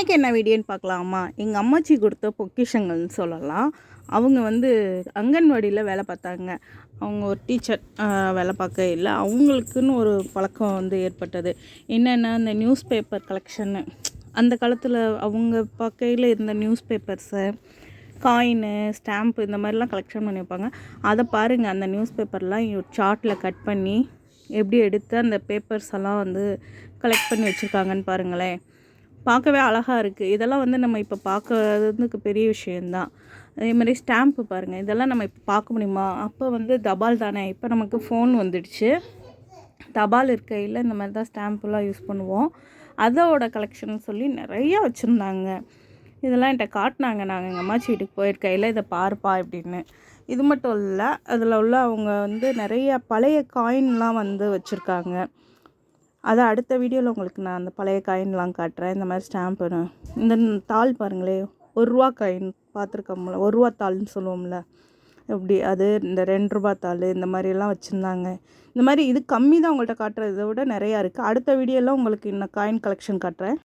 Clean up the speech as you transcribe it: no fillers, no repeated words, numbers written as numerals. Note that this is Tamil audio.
இன்றைக்கி என்ன வீடியோன்னு பார்க்கலாமா? எங்கள் அம்மாச்சி கொடுத்த பொக்கிஷங்கள்னு சொல்லலாம். அவங்க வந்து அங்கன்வாடியில் வேலை பார்த்தாங்க. அவங்க ஒரு டீச்சர் வேலை பார்க்கையில அவங்களுக்குன்னு ஒரு பழக்கம் வந்து ஏற்பட்டது. என்னென்னா இந்த நியூஸ் பேப்பர் கலெக்ஷன்னு அந்த காலத்தில் அவங்க பார்க்கையில் இருந்த நியூஸ் பேப்பர்ஸை காயினு ஸ்டாம்ப்பு இந்த மாதிரிலாம் கலெக்ஷன் பண்ணி வைப்பாங்க. அதை பாருங்கள், அந்த நியூஸ் பேப்பர்லாம் சார்ட்டில் கட் பண்ணி எப்படி எடுத்து அந்த பேப்பர்ஸ் எல்லாம் வந்து கலெக்ட் பண்ணி வச்சுருக்காங்கன்னு பாருங்களேன். பார்க்கவே அழகாக இருக்குது. இதெல்லாம் வந்து நம்ம இப்போ பார்க்கறதுக்கு பெரிய விஷயந்தான். அதே மாதிரி ஸ்டாம்ப்பு பாருங்கள், இதெல்லாம் நம்ம இப்போ பார்க்க முடியுமா? அப்போ வந்து தபால் தானே, இப்போ நமக்கு ஃபோன் வந்துடுச்சு. தபால் இருக்கையில் இந்த மாதிரி தான் ஸ்டாம்ப்புலாம் யூஸ் பண்ணுவோம். அதோட கலெக்ஷன் சொல்லி நிறையா வச்சுருந்தாங்க. இதெல்லாம் என்கிட்ட காட்டினாங்க. நாங்கள் எங்கள் அம்மாச்சி வீட்டுக்கு போயிருக்கையில் இதை பாருப்பா அப்படின்னு. இது மட்டும் இல்லை, அதில் உள்ள அவங்க வந்து நிறைய பழைய காயின்லாம் வந்து வச்சுருக்காங்க. அதை அடுத்த வீடியோவில் உங்களுக்கு நான் அந்த பழைய காயின்லாம் காட்டுறேன். இந்த மாதிரி ஸ்டாம்ப்பு இந்த தாள் பாருங்களேன், ₹1 காயின் பார்த்துருக்கோம்ல, ₹1 தாள்னு சொல்லுவோம்ல, எப்படி அது இந்த ₹2 தாள் இந்த மாதிரியெல்லாம் வச்சுருந்தாங்க. இந்த மாதிரி இது கம்மி தான் உங்கள்கிட்ட காட்டுறது, இதை விட நிறையா இருக்குது. அடுத்த வீடியோவில் உங்களுக்கு இன்னும் காயின் கலெக்ஷன் காட்டுறேன்.